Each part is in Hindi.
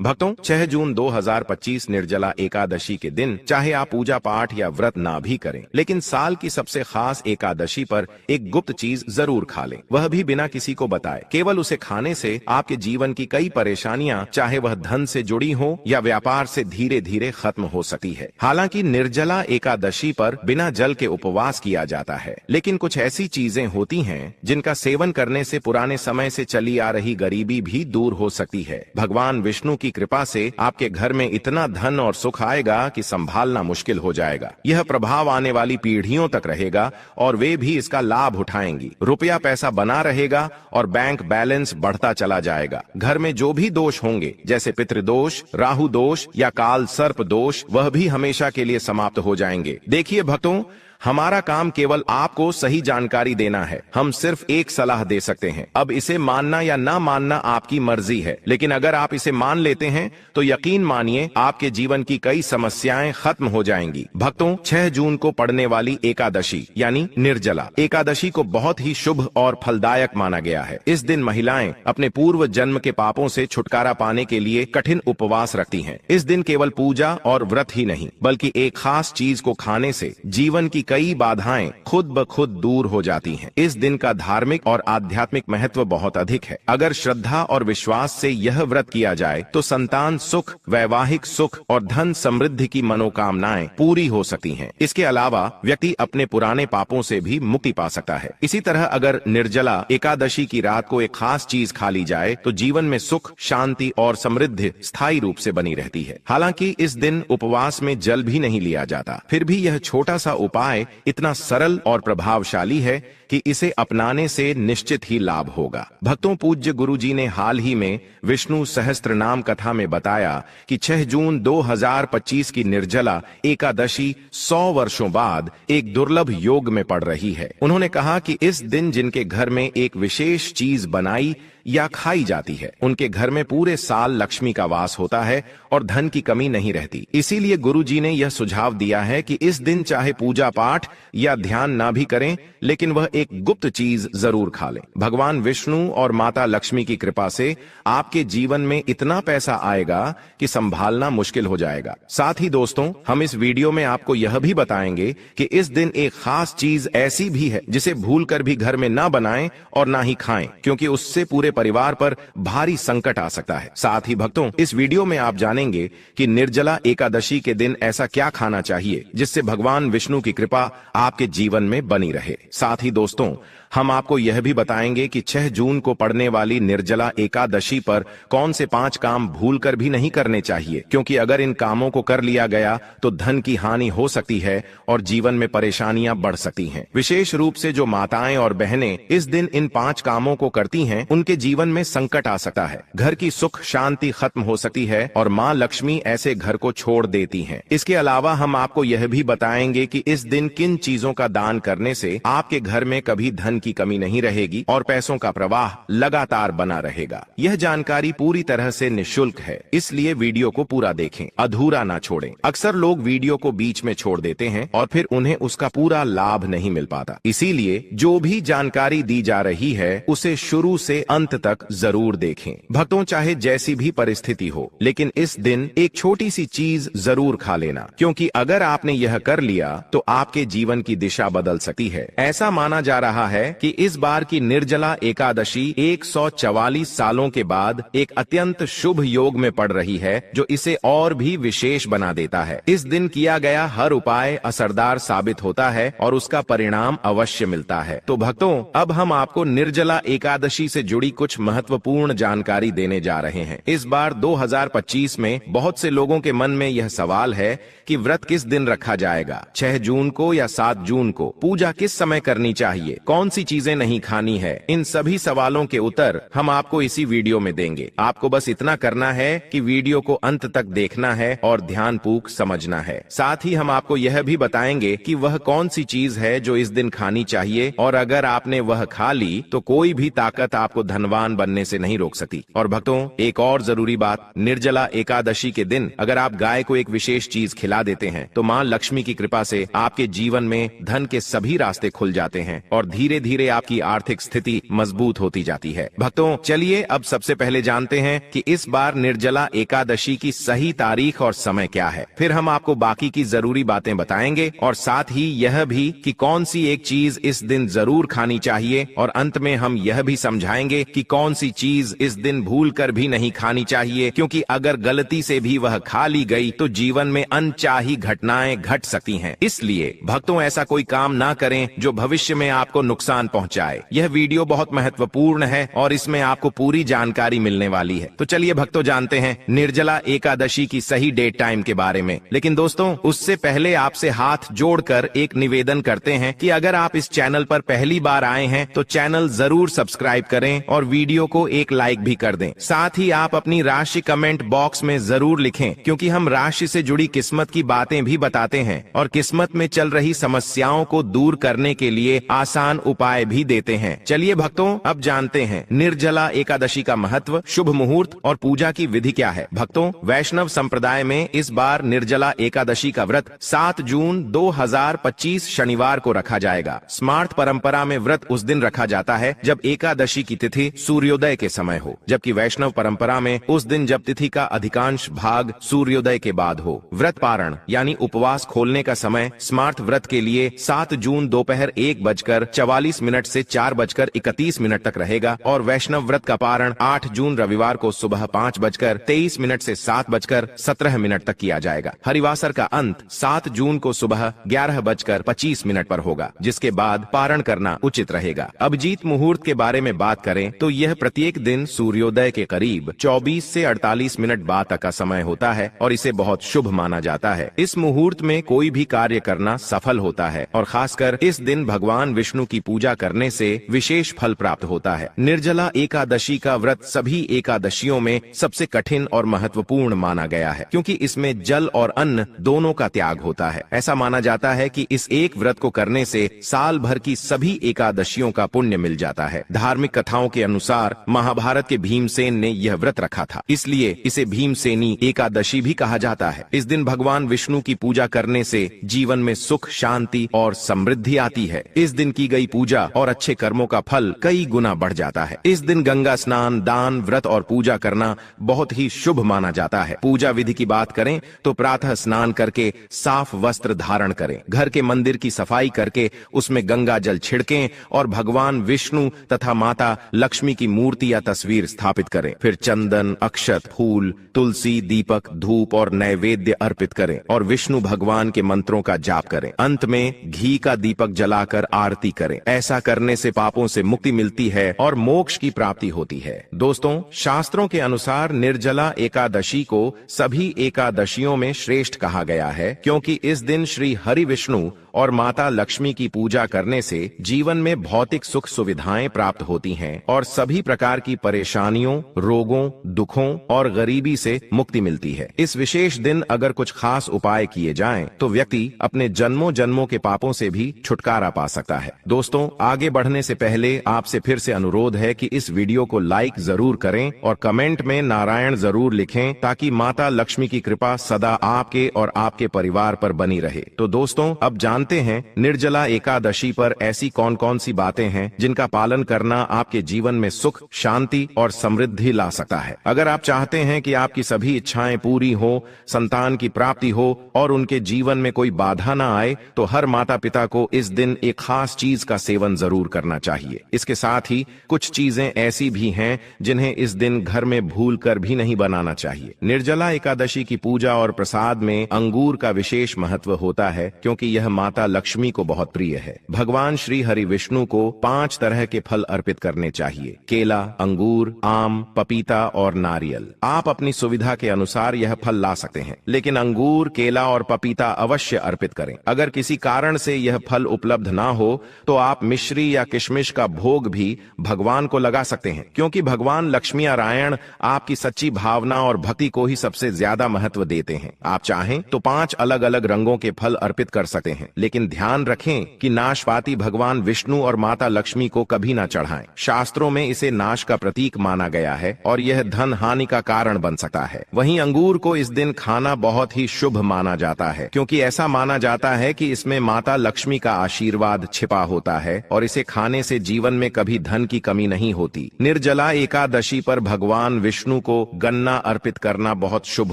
भक्तों, 6 जून 2025 निर्जला एकादशी के दिन चाहे आप पूजा पाठ या व्रत ना भी करें, लेकिन साल की सबसे खास एकादशी पर एक गुप्त चीज जरूर खा लें, वह भी बिना किसी को बताए। केवल उसे खाने से आपके जीवन की कई परेशानियां, चाहे वह धन से जुड़ी हो या व्यापार से, धीरे धीरे खत्म हो सकती है। हालांकि निर्जला एकादशी पर बिना जल के उपवास किया जाता है, लेकिन कुछ ऐसी चीजें होती हैं जिनका सेवन करने से पुराने समय से चली आ रही गरीबी भी दूर हो सकती है। भगवान विष्णु की कृपा से आपके घर में इतना धन और सुख आएगा कि संभालना मुश्किल हो जाएगा। यह प्रभाव आने वाली पीढ़ियों तक रहेगा और वे भी इसका लाभ उठाएंगी। रुपया पैसा बना रहेगा और बैंक बैलेंस बढ़ता चला जाएगा। घर में जो भी दोष होंगे, जैसे पितृदोष, राहु दोष या काल सर्प दोष, वह भी हमेशा के लिए समाप्त हो जाएंगे। देखिए भक्तों, हमारा काम केवल आपको सही जानकारी देना है। हम सिर्फ एक सलाह दे सकते हैं। अब इसे मानना या ना मानना आपकी मर्जी है, लेकिन अगर आप इसे मान लेते हैं तो यकीन मानिए आपके जीवन की कई समस्याएं खत्म हो जाएंगी। भक्तों, 6 जून को पड़ने वाली एकादशी यानी निर्जला एकादशी को बहुत ही शुभ और फलदायक माना गया है। इस दिन महिलाएं अपने पूर्व जन्म के पापों से छुटकारा पाने के लिए कठिन उपवास रखती हैं। इस दिन केवल पूजा और व्रत ही नहीं, बल्कि एक खास चीज को खाने से जीवन की कई बाधाएं खुद ब खुद दूर हो जाती हैं। इस दिन का धार्मिक और आध्यात्मिक महत्व बहुत अधिक है। अगर श्रद्धा और विश्वास से यह व्रत किया जाए तो संतान सुख, वैवाहिक सुख और धन समृद्धि की मनोकामनाएं पूरी हो सकती हैं। इसके अलावा व्यक्ति अपने पुराने पापों से भी मुक्ति पा सकता है। इसी तरह अगर निर्जला एकादशी की रात को एक खास चीज खा ली जाए तो जीवन में सुख, शांति और समृद्धि स्थायी रूप से बनी रहती है। हालांकि इस दिन उपवास में जल भी नहीं लिया जाता, फिर भी यह छोटा सा उपाय इतना सरल और प्रभावशाली है कि इसे अपनाने से निश्चित ही लाभ होगा। भक्तों, पूज्य गुरुजी ने हाल ही में विष्णु सहस्त्र नाम कथा में बताया कि 6 जून 2025 की निर्जला एकादशी 100 वर्षों बाद एक दुर्लभ योग में पड़ रही है। उन्होंने कहा कि इस दिन जिनके घर में एक विशेष चीज बनाई या खाई जाती है, उनके घर में पूरे साल लक्ष्मी का वास होता है और धन की कमी नहीं रहती। इसीलिए गुरुजी ने यह सुझाव दिया है कि इस दिन चाहे पूजा पाठ या ध्यान ना भी करें, लेकिन वह एक गुप्त चीज जरूर खा लें। भगवान विष्णु और माता लक्ष्मी की कृपा से आपके जीवन में इतना पैसा आएगा कि संभालना मुश्किल हो जाएगा। साथ ही दोस्तों, हम इस वीडियो में आपको यह भी बताएंगे कि इस दिन एक खास चीज ऐसी भी है जिसे भूलकर भी घर में ना बनाएं और ना ही खाएं, क्योंकि उससे पूरे परिवार पर भारी संकट आ सकता है। साथ ही भक्तों, इस वीडियो में आप जानेंगे कि निर्जला एकादशी के दिन ऐसा क्या खाना चाहिए जिससे भगवान विष्णु की कृपा आपके जीवन में बनी रहे। साथ ही दोस्तों, हम आपको यह भी बताएंगे कि 6 जून को पड़ने वाली निर्जला एकादशी पर कौन से 5 काम भूलकर भी नहीं करने चाहिए, क्योंकि अगर इन कामों को कर लिया गया तो धन की हानि हो सकती है और जीवन में परेशानियां बढ़ सकती हैं। विशेष रूप से जो माताएं और बहनें इस दिन इन 5 कामों को करती हैं, उनके जीवन में संकट आ सकता है, घर की सुख शांति खत्म हो सकती है और माँ लक्ष्मी ऐसे घर को छोड़ देती हैं। इसके अलावा हम आपको यह भी बताएंगे कि इस दिन किन चीजों का दान करने से आपके घर में कभी धन की कमी नहीं रहेगी और पैसों का प्रवाह लगातार बना रहेगा। यह जानकारी पूरी तरह से निःशुल्क है, इसलिए वीडियो को पूरा देखें, अधूरा ना छोड़ें। अक्सर लोग वीडियो को बीच में छोड़ देते हैं और फिर उन्हें उसका पूरा लाभ नहीं मिल पाता। इसीलिए जो भी जानकारी दी जा रही है उसे शुरू से अंत तक जरूर देखें। भक्तों, चाहे जैसी भी परिस्थिति हो, लेकिन इस दिन एक छोटी सी चीज जरूर खा लेना, क्योंकि अगर आपने यह कर लिया तो आपके जीवन की दिशा बदल सकती है। ऐसा माना जा रहा है कि इस बार की निर्जला एकादशी 144 सालों के बाद एक अत्यंत शुभ योग में पड़ रही है, जो इसे और भी विशेष बना देता है। इस दिन किया गया हर उपाय असरदार साबित होता है और उसका परिणाम अवश्य मिलता है। तो भक्तों, अब हम आपको निर्जला एकादशी से जुड़ी कुछ महत्वपूर्ण जानकारी देने जा रहे हैं। इस बार 2025 में बहुत से लोगों के मन में यह सवाल है कि व्रत किस दिन रखा जाएगा, 6 जून को या 7 जून को? पूजा किस समय करनी चाहिए? कौन सी चीजें नहीं खानी है? इन सभी सवालों के उत्तर हम आपको इसी वीडियो में देंगे। आपको बस इतना करना है कि वीडियो को अंत तक देखना है और ध्यानपूर्वक समझना है। साथ ही हम आपको यह भी बताएंगे कि वह कौन सी चीज है जो इस दिन खानी चाहिए, और अगर आपने वह खा ली तो कोई भी ताकत आपको धनवान बनने से नहीं रोक सकती। और भक्तों, एक और जरूरी बात, निर्जला एकादशी के दिन अगर आप गाय को एक विशेष चीज खिला देते हैं तो माँ लक्ष्मी की कृपा से आपके जीवन में धन के सभी रास्ते खुल जाते हैं और धीरे धीरे धीरे आपकी आर्थिक स्थिति मजबूत होती जाती है। भक्तों, चलिए अब सबसे पहले जानते हैं कि इस बार निर्जला एकादशी की सही तारीख और समय क्या है। फिर हम आपको बाकी की जरूरी बातें बताएंगे और साथ ही यह भी कि कौन सी एक चीज इस दिन जरूर खानी चाहिए, और अंत में हम यह भी समझाएंगे कि कौन सी चीज इस दिन भूलकर भी नहीं खानी चाहिए, क्योंकि अगर गलती से भी वह खा ली गई तो जीवन में अनचाही घटनाएं घट सकती हैं। इसलिए भक्तों, ऐसा कोई काम ना करें जो भविष्य में आपको नुकसान पहुंचाए। यह वीडियो बहुत महत्वपूर्ण है और इसमें आपको पूरी जानकारी मिलने वाली है। तो चलिए भक्तों, जानते हैं निर्जला एकादशी की सही डेट टाइम के बारे में। लेकिन दोस्तों, उससे पहले आपसे हाथ जोड़कर एक निवेदन करते हैं कि अगर आप इस चैनल पर पहली बार आए हैं तो चैनल जरूर सब्सक्राइब करें और वीडियो को एक लाइक भी कर दें। साथ ही आप अपनी राशि कमेंट बॉक्स में जरूर लिखें, क्योंकि हम राशि से जुड़ी किस्मत की बातें भी बताते हैं और किस्मत में चल रही समस्याओं को दूर करने के लिए आसान उपाय भी देते हैं। चलिए भक्तों, अब जानते हैं निर्जला एकादशी का महत्व, शुभ मुहूर्त और पूजा की विधि क्या है। भक्तों, वैष्णव संप्रदाय में इस बार निर्जला एकादशी का व्रत 7 जून 2025 शनिवार को रखा जाएगा। स्मार्त परंपरा में व्रत उस दिन रखा जाता है जब एकादशी की तिथि सूर्योदय के समय हो, जबकि वैष्णव परंपरा में उस दिन जब तिथि का अधिकांश भाग सूर्योदय के बाद हो। व्रत पारण यानी उपवास खोलने का समय स्मार्त व्रत के लिए 7 जून दोपहर 1:44 से 4:31 तक रहेगा और वैष्णव व्रत का पारण 8 जून रविवार को सुबह 5:23 से 7:17 तक किया जाएगा। हरिवासर का अंत 7 जून को सुबह 11:25 पर होगा, जिसके बाद पारण करना उचित रहेगा। अभिजीत मुहूर्त के बारे में बात करें तो यह प्रत्येक दिन सूर्योदय के करीब 24 से 48 मिनट बाद तक का समय होता है और इसे बहुत शुभ माना जाता है। इस मुहूर्त में कोई भी कार्य करना सफल होता है और खासकर इस दिन भगवान विष्णु की पूजा करने से विशेष फल प्राप्त होता है। निर्जला एकादशी का व्रत सभी एकादशियों में सबसे कठिन और महत्वपूर्ण माना गया है, क्योंकि इसमें जल और अन्न दोनों का त्याग होता है। ऐसा माना जाता है कि इस एक व्रत को करने से साल भर की सभी एकादशियों का पुण्य मिल जाता है। धार्मिक कथाओं के अनुसार महाभारत के भीमसेन ने यह व्रत रखा था, इसलिए इसे भीमसेनी एकादशी भी कहा जाता है। इस दिन भगवान विष्णु की पूजा करने से जीवन में सुख, शांति और समृद्धि आती है। इस दिन की गई पूजा और अच्छे कर्मों का फल कई गुना बढ़ जाता है। इस दिन गंगा स्नान, दान, व्रत और पूजा करना बहुत ही शुभ माना जाता है। पूजा विधि की बात करें तो प्रातः स्नान करके साफ वस्त्र धारण करें, घर के मंदिर की सफाई करके उसमें गंगा जल छिड़कें और भगवान विष्णु तथा माता लक्ष्मी की मूर्ति या तस्वीर स्थापित करें। फिर चंदन, अक्षत, फूल, तुलसी, दीपक, धूप और नैवेद्य अर्पित करें और विष्णु भगवान के मंत्रों का जाप करें। अंत में घी का दीपक जलाकर आरती करें। ऐसा करने से पापों से मुक्ति मिलती है और मोक्ष की प्राप्ति होती है। दोस्तों, शास्त्रों के अनुसार निर्जला एकादशी को सभी एकादशियों में श्रेष्ठ कहा गया है, क्योंकि इस दिन श्री हरि विष्णु और माता लक्ष्मी की पूजा करने से जीवन में भौतिक सुख सुविधाएं प्राप्त होती हैं और सभी प्रकार की परेशानियों, रोगों, दुखों और गरीबी से मुक्ति मिलती है। इस विशेष दिन अगर कुछ खास उपाय किए जाएं, तो व्यक्ति अपने जन्मों जन्मों के पापों से भी छुटकारा पा सकता है। दोस्तों, आगे बढ़ने से पहले आपसे फिर से अनुरोध है कि इस वीडियो को लाइक जरूर करें और कमेंट में नारायण जरूर लिखें, ताकि माता लक्ष्मी की कृपा सदा आपके और आपके परिवार पर बनी रहे। तो दोस्तों, अब जानते हैं निर्जला एकादशी पर ऐसी कौन कौन सी बातें हैं जिनका पालन करना आपके जीवन में सुख, शांति और समृद्धि ला सकता है। अगर आप चाहते हैं कि आपकी सभी इच्छाएं पूरी हो, संतान की प्राप्ति हो और उनके जीवन में कोई बाधा ना आए, तो हर माता पिता को इस दिन एक खास चीज का सेवन जरूर करना चाहिए। इसके साथ ही कुछ चीजें ऐसी भी हैं जिन्हें इस दिन घर में भूल कर भी नहीं बनाना चाहिए। निर्जला एकादशी की पूजा और प्रसाद में अंगूर का विशेष महत्व होता है, क्योंकि यह माता लक्ष्मी को बहुत प्रिय है। भगवान श्री हरि विष्णु को 5 तरह के फल अर्पित करने चाहिए: केला, अंगूर, आम, पपीता और नारियल। आप अपनी सुविधा के अनुसार यह फल ला सकते हैं, लेकिन अंगूर, केला और पपीता अवश्य अर्पित करें। अगर किसी कारण से यह फल उपलब्ध ना हो तो आप मिश्री या किशमिश का भोग भी भगवान को लगा सकते हैं, क्योंकि भगवान लक्ष्मी नारायण आपकी सच्ची भावना और भक्ति को ही सबसे ज्यादा महत्व देते हैं। आप चाहें तो 5 अलग अलग रंगों के फल अर्पित कर सकते हैं, लेकिन ध्यान रखें कि नाशपाती भगवान विष्णु और माता लक्ष्मी को कभी न चढ़ाएं। शास्त्रों में इसे नाश का प्रतीक माना गया है और यह धन हानि का कारण बन सकता है। वहीं अंगूर को इस दिन खाना बहुत ही शुभ माना जाता है, क्योंकि ऐसा माना जाता है कि इसमें माता लक्ष्मी का आशीर्वाद छिपा होता है और इसे खाने से जीवन में कभी धन की कमी नहीं होती। निर्जला एकादशी पर भगवान विष्णु को गन्ना अर्पित करना बहुत शुभ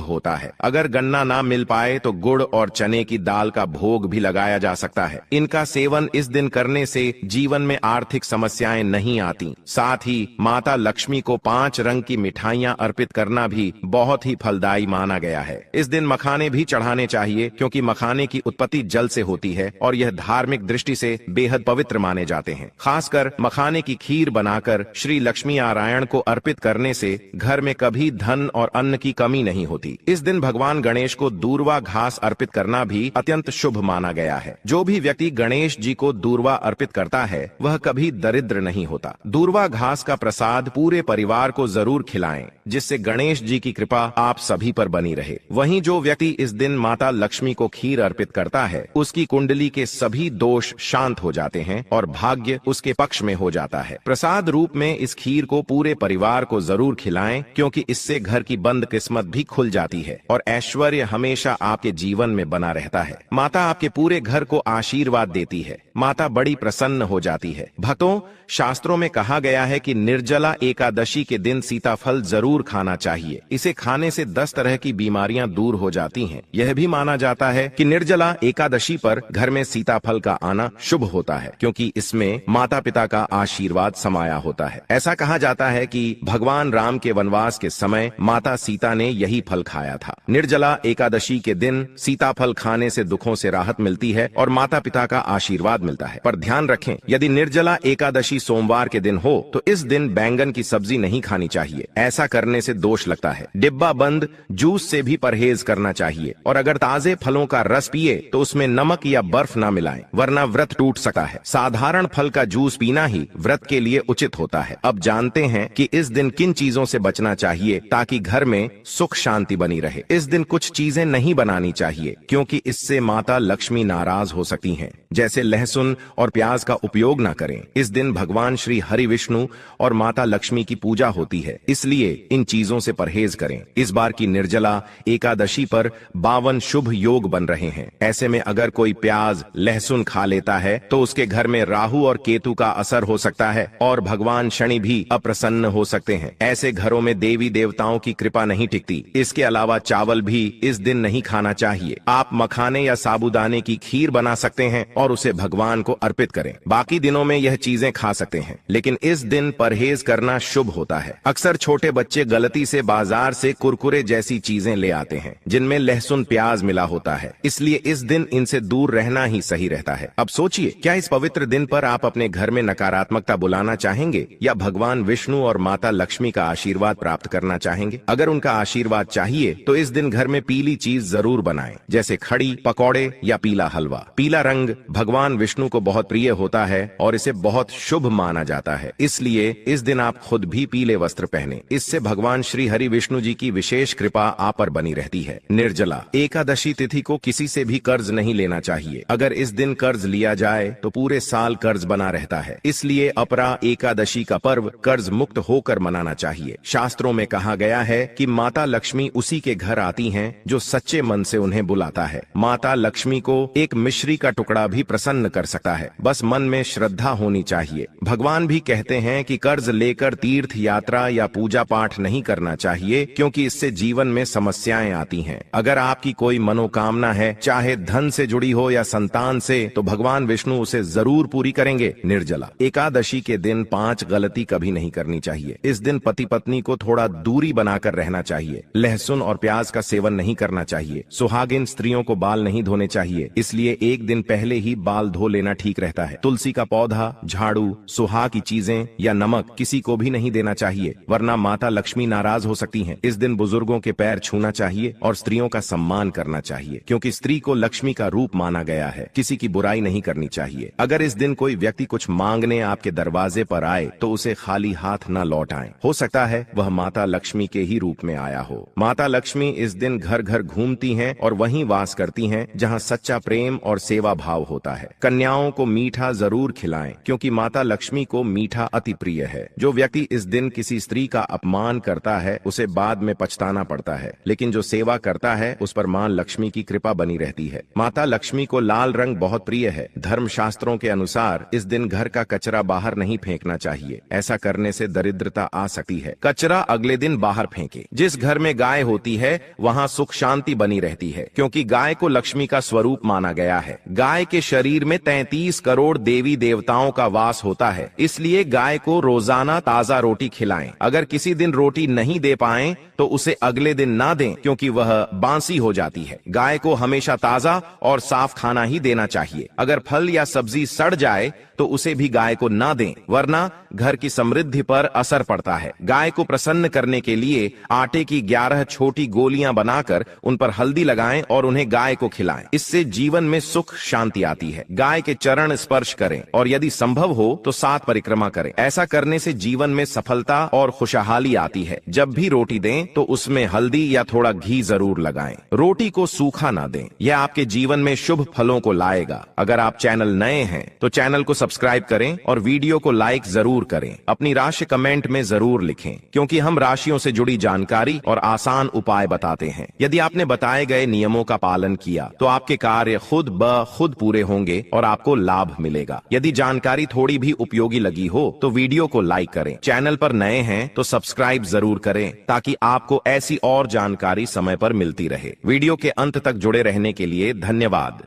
होता है। अगर गन्ना ना मिल पाए तो गुड़ और चने की दाल का भोग भी लगाया जा सकता है। इनका सेवन इस दिन करने से जीवन में आर्थिक समस्याएं नहीं आती। साथ ही माता लक्ष्मी को 5 रंग की मिठाइयां अर्पित करना भी बहुत ही फलदायी माना गया है। इस दिन मखाने भी चढ़ाने चाहिए, क्योंकि मखाने की उत्पत्ति जल से होती है और यह धार्मिक दृष्टि से बेहद पवित्र माने जाते हैं। खासकर मखाने की खीर बनाकर श्री लक्ष्मी नारायण को अर्पित करने से घर में कभी धन और अन्न की कमी नहीं होती। इस दिन भगवान गणेश को दूर्वा घास अर्पित करना भी अत्यंत शुभ माना गया है। जो भी व्यक्ति गणेश जी को दूर्वा अर्पित करता है वह कभी दरिद्र नहीं होता। दूर्वा घास का प्रसाद पूरे परिवार को जरूर खिलाएं, जिससे गणेश जी की कृपा आप सभी पर बनी रहे। वहीं जो व्यक्ति इस दिन माता लक्ष्मी को खीर अर्पित करता है उसकी कुंडली के सभी दोष शांत हो जाते हैं और भाग्य उसके पक्ष में हो जाता है। प्रसाद रूप में इस खीर को पूरे परिवार को जरूर खिलाएं, क्योंकि इससे घर की बंद किस्मत भी खुल जाती है और ऐश्वर्य हमेशा आपके जीवन में बना रहता है। माता आपके पूरे घर को आशीर्वाद देती है। माता बड़ी प्रसन्न हो जाती है। भक्तों, शास्त्रों में कहा गया है कि निर्जला एकादशी के दिन सीताफल जरूर खाना चाहिए। इसे खाने से 10 तरह की बीमारियां दूर हो जाती हैं। यह भी माना जाता है कि निर्जला एकादशी पर घर में सीताफल का आना शुभ होता है, क्योंकि इसमें माता पिता का आशीर्वाद समाया होता है। ऐसा कहा जाता है कि भगवान राम के वनवास के समय माता सीता ने यही फल खाया था। निर्जला एकादशी के दिन सीताफल खाने से दुखों से राहत मिलती है और माता पिता का आशीर्वाद मिलता है। पर ध्यान रखें, यदि निर्जला एकादशी सोमवार के दिन हो तो इस दिन बैंगन की सब्जी नहीं खानी चाहिए। ऐसा करने से दोष लगता है। डिब्बा बंद जूस से भी परहेज करना चाहिए और अगर ताजे फलों का रस पिए तो उसमें नमक या बर्फ ना मिलाएं, वरना व्रत टूट सकता है। साधारण फल का जूस पीना ही व्रत के लिए उचित होता है। अब जानते हैं कि इस दिन किन चीजों से बचना चाहिए ताकि घर में सुख शांति बनी रहे। इस दिन कुछ चीजें नहीं बनानी चाहिए, क्योंकि इससे माता लक्ष्मी नाराज हो सकती हैं। जैसे लहसुन और प्याज का उपयोग न करें। इस दिन भगवान श्री हरि विष्णु और माता लक्ष्मी की पूजा होती है, इसलिए इन चीजों से परहेज करें। इस बार की निर्जला एकादशी पर 52 शुभ योग बन रहे हैं। ऐसे में अगर कोई प्याज लहसुन खा लेता है तो उसके घर में राहु और केतु का असर हो सकता है और भगवान शनि भी अप्रसन्न हो सकते हैं। ऐसे घरों में देवी देवताओं की कृपा नहीं टिकती। इसके अलावा चावल भी इस दिन नहीं खाना चाहिए। आप मखाने या साबूदाने की खीर बना सकते हैं और उसे भगवान को अर्पित करें। बाकी दिनों में यह चीजें खा सकते हैं, लेकिन इस दिन परहेज करना शुभ होता है। अक्सर छोटे बच्चे गलती से बाजार से कुरकुरे जैसी चीजें ले आते हैं जिनमें लहसुन प्याज मिला होता है, इसलिए इस दिन इनसे दूर रहना ही सही रहता है। अब सोचिए, क्या इस पवित्र दिन पर आप अपने घर में नकारात्मकता बुलाना चाहेंगे या भगवान विष्णु और माता लक्ष्मी का आशीर्वाद प्राप्त करना चाहेंगे? अगर उनका आशीर्वाद चाहिए तो इस दिन घर में पीली चीज जरूर बनाएं, जैसे खड़ी, पकौड़े या पीला हलवा। पीला रंग भगवान विष्णु को बहुत प्रिय होता है और इसे बहुत शुभ माना जाता है, इसलिए इस दिन आप खुद भी पीले वस्त्र पहने। इससे भगवान श्री हरि विष्णु जी की विशेष कृपा आप पर बनी रहती है। निर्जला एकादशी तिथि को किसी से भी कर्ज नहीं लेना चाहिए। अगर इस दिन कर्ज लिया जाए तो पूरे साल कर्ज बना रहता है, इसलिए अपरा एकादशी का पर्व कर्ज मुक्त होकर मनाना चाहिए। शास्त्रों में कहा गया है कि माता लक्ष्मी उसी के घर आती हैं जो सच्चे मन से उन्हें बुलाता है। माता लक्ष्मी को एक मिश्री का टुकड़ा भी प्रसन्न कर सकता है, बस मन में श्रद्धा होनी चाहिए। भगवान भी कहते हैं कि कर्ज लेकर तीर्थ यात्रा या पूजा पाठ नहीं करना चाहिए, क्योंकि इससे जीवन में समस्याएं आती हैं। अगर आपकी कोई मनोकामना है, चाहे धन से जुड़ी हो या संतान से, तो भगवान विष्णु उसे जरूर पूरी करेंगे। निर्जला एकादशी के दिन 5 गलती कभी नहीं करनी चाहिए। इस दिन पति पत्नी को थोड़ा दूरी बनाकर रहना चाहिए। लहसुन और प्याज का सेवन नहीं करना चाहिए। सुहागिन स्त्रियों को बाल नहीं धोने चाहिए, इसलिए एक दिन पहले ही बाल धो लेना ठीक रहता है। तुलसी का पौधा, झाड़ू, सुहाग की चीजें या नमक किसी को भी नहीं देना चाहिए, वरना माता लक्ष्मी नाराज हो सकती हैं। इस दिन बुजुर्गों के पैर छूना चाहिए और स्त्रियों का सम्मान करना चाहिए, क्योंकि स्त्री को लक्ष्मी का रूप माना गया है। किसी की बुराई नहीं करनी चाहिए। अगर इस दिन कोई व्यक्ति कुछ मांगने आपके दरवाजे पर आए तो उसे खाली हाथ न लौटाएं। हो सकता है वह माता लक्ष्मी के ही रूप में आया हो। माता लक्ष्मी इस दिन घर घर घूमती हैं और वहीं वास करती हैं जहां सच्चा प्रेम और सेवा भाव होता है। कन्याओं को मीठा जरूर खिलाएं, क्योंकि माता लक्ष्मी को मीठा अति प्रिय है। जो व्यक्ति इस दिन किसी स्त्री का अपमान करता है उसे बाद में पछताना पड़ता है, लेकिन जो सेवा करता है उस पर मां लक्ष्मी की कृपा बनी रहती है। माता लक्ष्मी को लाल रंग बहुत प्रिय है। धर्मशास्त्रों के अनुसार इस दिन घर का कचरा बाहर नहीं फेंकना चाहिए, ऐसा करने से दरिद्रता आ सकती है। कचरा अगले दिन बाहर फेंके। जिस घर में गाय होती है वहां सुख शांति बनी रहती है, क्योंकि गाय को लक्ष्मी का स्वरूप माना गया है। गाय के शरीर में 33 करोड़ देवी देवताओं का वास होता है, इसलिए गाय को रोजाना ताजा रोटी खिलाएं। अगर किसी दिन रोटी नहीं दे पाएं तो उसे अगले दिन ना दें, क्योंकि वह बांसी हो जाती है। गाय को हमेशा ताजा और साफ खाना ही देना चाहिए। अगर फल या सब्जी सड़ जाए तो उसे भी गाय को ना दें, वरना घर की समृद्धि पर असर पड़ता है। गाय को प्रसन्न करने के लिए आटे की 11 छोटी गोलियां बनाकर उन पर हल्दी लगाएं और उन्हें गाय को खिलाएं। इससे जीवन में सुख शांति आती है। गाय के चरण स्पर्श करें और यदि संभव हो तो 7 परिक्रमा करें। ऐसा करने से जीवन में सफलता और खुशहाली आती है। जब भी रोटी दें तो उसमें हल्दी या थोड़ा घी जरूर लगाएं। रोटी को सूखा ना दें, यह आपके जीवन में शुभ फलों को लाएगा। अगर आप चैनल नए हैं तो चैनल को सब्सक्राइब करें और वीडियो को लाइक जरूर करें। अपनी राशि कमेंट में जरूर लिखें, क्योंकि हम राशियों से जुड़ी जानकारी और आसान उपाय बताते हैं। यदि आपने बताए गए नियमों का पालन किया तो आपके कार्य खुद ब खुद पूरे होंगे और आपको लाभ मिलेगा। यदि जानकारी थोड़ी भी उपयोगी लगी हो तो वीडियो को लाइक करें। चैनल पर नए हैं तो सब्सक्राइब जरूर करें, ताकि आपको ऐसी और जानकारी समय पर मिलती रहे। वीडियो के अंत तक जुड़े रहने के लिए धन्यवाद।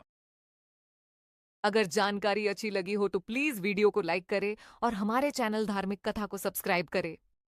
अगर जानकारी अच्छी लगी हो तो प्लीज वीडियो को लाइक करें और हमारे चैनल धार्मिक कथा को सब्सक्राइब करें।